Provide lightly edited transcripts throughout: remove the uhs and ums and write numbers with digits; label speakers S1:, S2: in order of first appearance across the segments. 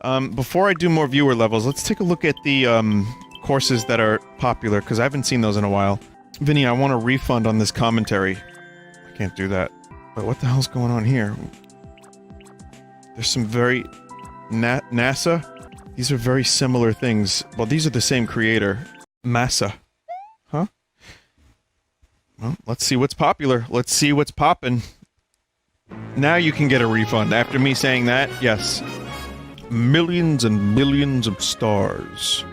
S1: Before I do more viewer levels, let's take a look at the, courses that are popular, because I haven't seen those in a while. Vinny, I want a refund on this commentary. I can't do that. But what the hell's going on here? There's some very... NASA? These are very similar things. Well, these are the same creator. Massa. Huh? Well, let's see what's popular. Let's see what's poppin'. Now you can get a refund. After me saying that, yes. Millions and millions of stars.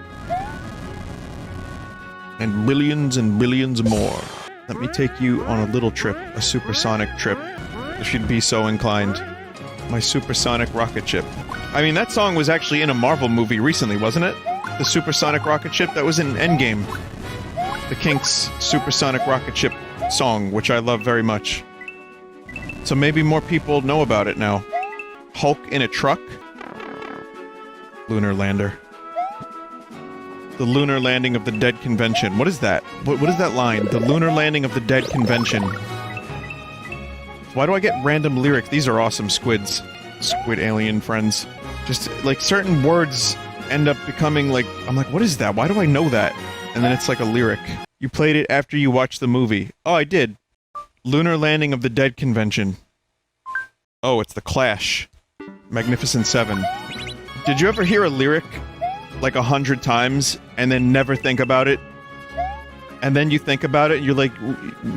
S1: And millions more. Let me take you on a little trip. A supersonic trip. If you'd be so inclined. My supersonic rocket ship. I mean, that song was actually in a Marvel movie recently, wasn't it? The supersonic rocket ship that was in Endgame. The Kinks' supersonic rocket ship song, which I love very much. So maybe more people know about it now. Hulk in a truck? Lunar lander. The lunar landing of the dead convention. What is that? What is that line? The lunar landing of the dead convention. Why do I get random lyrics? These are awesome squids. Squid alien friends. Just, like, certain words end up becoming, like... I'm like, what is that? Why do I know that? And then it's like a lyric. You played it after you watched the movie. Oh, I did. Lunar landing of the dead convention. Oh, it's The Clash. Magnificent Seven. Did you ever hear a lyric, like 100 times, and then never think about it? And then you think about it, and you're like,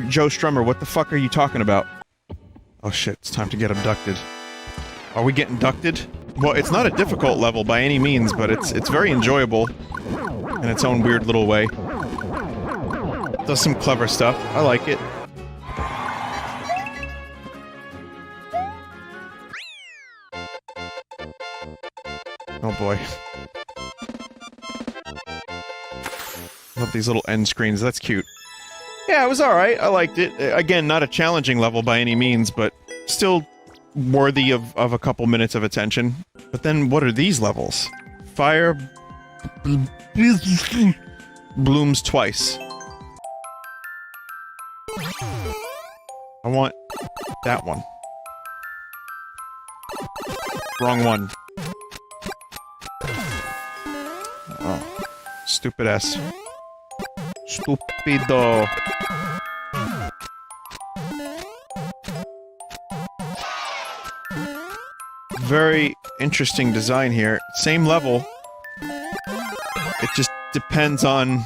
S1: Joe Strummer, what the fuck are you talking about? Oh shit, it's time to get abducted. Are we getting ducted? Well, it's not a difficult level by any means, but it's very enjoyable. In its own weird little way. Does some clever stuff. I like it. Oh boy. Love these little end screens, that's cute. Yeah, it was alright, I liked it. Again, not a challenging level by any means, but still worthy of a couple minutes of attention. But then, what are these levels? Fire... blooms twice. I want... that one. Wrong one. Oh. Stupid ass. Stupido. Very interesting design here. Same level. It just depends on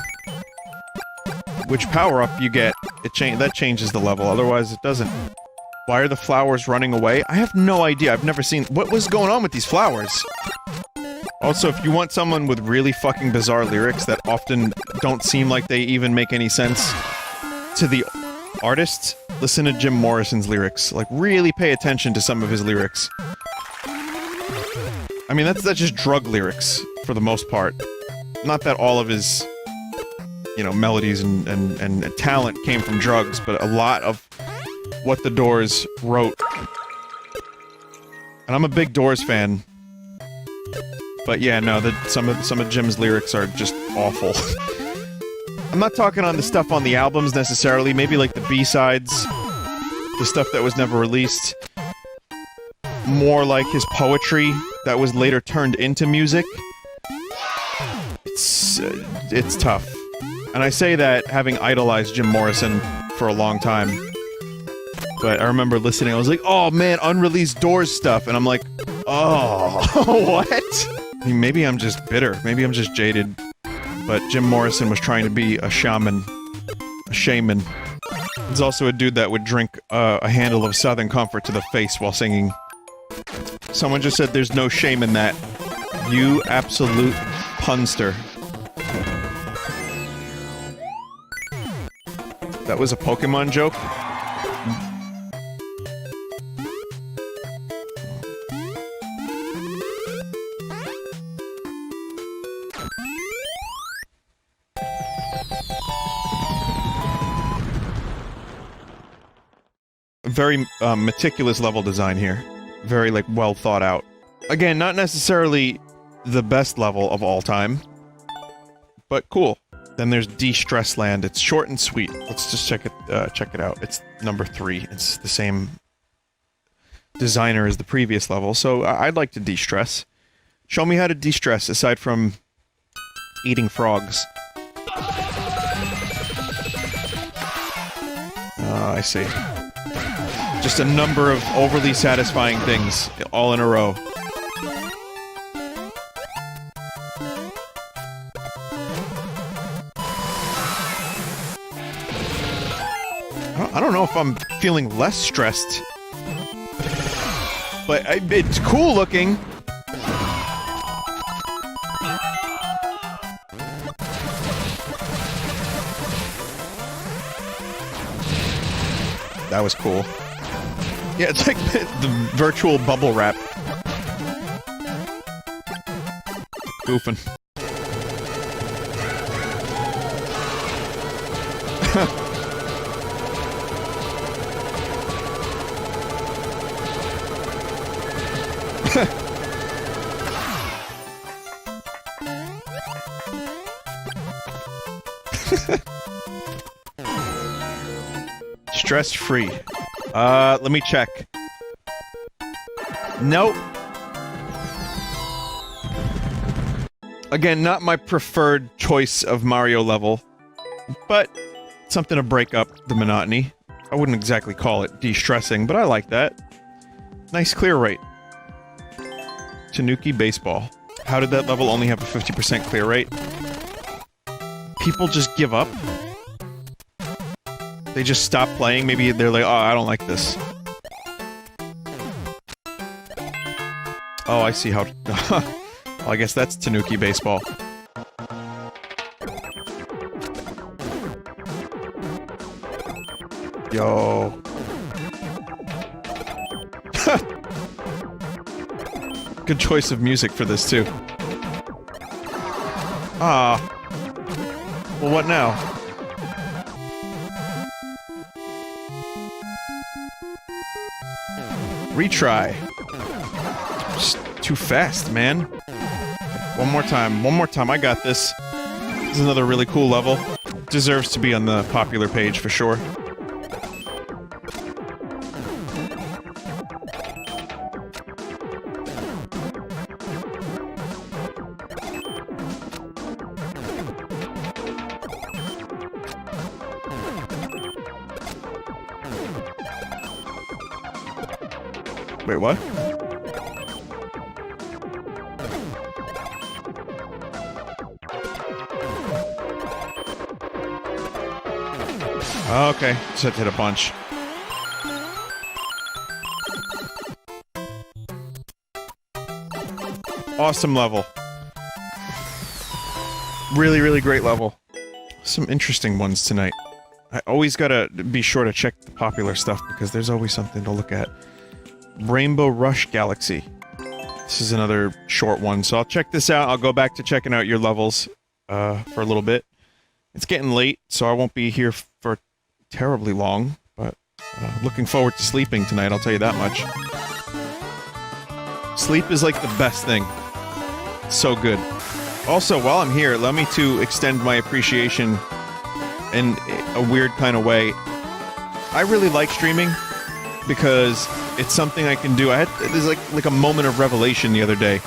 S1: which power-up you get. That changes the level, otherwise it doesn't. Why are the flowers running away? I have no idea. I've never seen... What was going on with these flowers? Also, if you want someone with really fucking bizarre lyrics that often don't seem like they even make any sense to the artist, listen to Jim Morrison's lyrics. Like, really pay attention to some of his lyrics. I mean, that's just drug lyrics, for the most part. Not that all of his, you know, melodies and talent came from drugs, but a lot of what the Doors wrote. And I'm a big Doors fan. But yeah, no, some of Jim's lyrics are just awful. I'm not talking on the stuff on the albums, necessarily. Maybe like the B-sides. The stuff that was never released. More like his poetry that was later turned into music. It's tough. And I say that having idolized Jim Morrison for a long time. But I remember listening, I was like, oh man, unreleased Doors stuff, and I'm like, oh, what? I mean, maybe I'm just bitter, maybe I'm just jaded. But Jim Morrison was trying to be a shaman. A shaman. He's also a dude that would drink a handle of Southern Comfort to the face while singing. Someone just said there's no shame in that. You absolute punster. That was a Pokemon joke? Very meticulous level design here. Very, like, well thought out. Again, not necessarily the best level of all time, but cool. Then there's De-Stress Land. It's short and sweet. Let's just check it out. It's number 3. It's the same designer as the previous level, so I'd like to de-stress. Show me how to de-stress aside from eating frogs. I see. Just a number of overly satisfying things, all in a row. I don't know if I'm feeling less stressed. But it's cool looking. That was cool. Yeah, it's like the virtual bubble wrap. Goofing. Stress-free. Let me check. Nope. Again, not my preferred choice of Mario level, but something to break up the monotony. I wouldn't exactly call it de-stressing, but I like that. Nice clear rate. Tanuki Baseball. How did that level only have a 50% clear rate? People just give up? They just stop playing? Maybe they're like, oh, I don't like this. Oh, I see how... Well, I guess that's Tanuki Baseball. Yo. Good choice of music for this, too. Ah. Well, what now? Retry. Just too fast, man. One more time. One more time. I got this. This is another really cool level. Deserves to be on the popular page for sure. Wait, what? Okay, just had to hit a bunch. Awesome level. Really, really great level. Some interesting ones tonight. I always gotta be sure to check the popular stuff because there's always something to look at. Rainbow Rush Galaxy. This is another short one, so I'll check this out. I'll go back to checking out your levels for a little bit. It's getting late, so I won't be here for terribly long, but looking forward to sleeping tonight, I'll tell you that much. Sleep is like the best thing. So good. Also, while I'm here, allow me to extend my appreciation in a weird kind of way. I really like streaming because it's something I can do. There's like a moment of revelation the other day.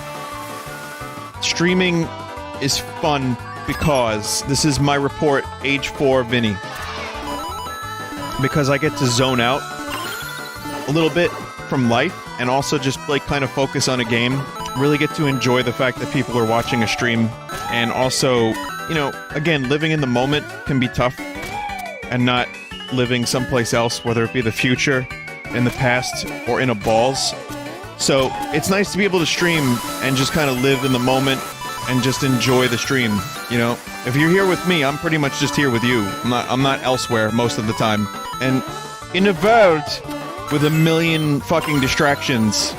S1: Streaming is fun because this is my report, age 4 Vinny. Because I get to zone out a little bit from life and also just like kind of focus on a game. Really get to enjoy the fact that people are watching a stream. And also, you know, again, living in the moment can be tough and not living someplace else, whether it be the future, in the past, or in a balls. So it's nice to be able to stream and just kind of live in the moment and just enjoy the stream, you know? If you're here with me, I'm pretty much just here with you. I'm not elsewhere most of the time. And in a world with a million fucking distractions,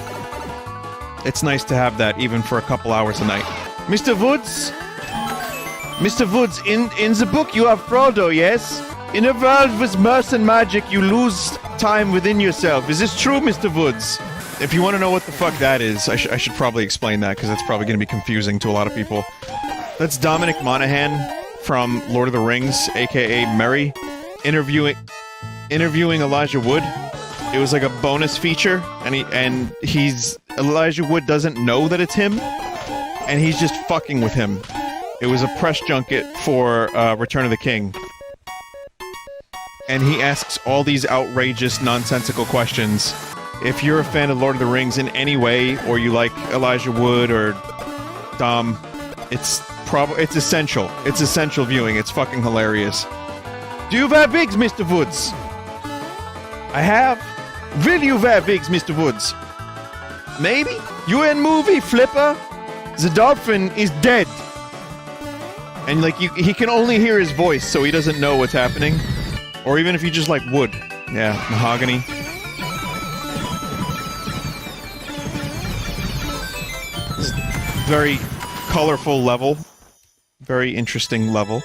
S1: it's nice to have that even for a couple hours a night. Mr. Woods? Mr. Woods, in the book you have Frodo, yes? In a world with mirth and magic, you lose time within yourself. Is this true, Mr. Woods? If you want to know what the fuck that is, I should probably explain that, because that's probably going to be confusing to a lot of people. That's Dominic Monaghan from Lord of the Rings, aka Merry, interviewing Elijah Wood. It was like a bonus feature, and Elijah Wood doesn't know that it's him, and he's just fucking with him. It was a press junket for Return of the King. And he asks all these outrageous, nonsensical questions. If you're a fan of Lord of the Rings in any way, or you like Elijah Wood or Dom, it's essential. It's essential viewing. It's fucking hilarious. Do you wear wigs, Mr. Woods? I have. Will you wear wigs, Mr. Woods? Maybe. You in movie, Flipper? The dolphin is dead. And like he can only hear his voice, so he doesn't know what's happening. Or even if you just like wood. Yeah, mahogany. Very colorful level. Very interesting level.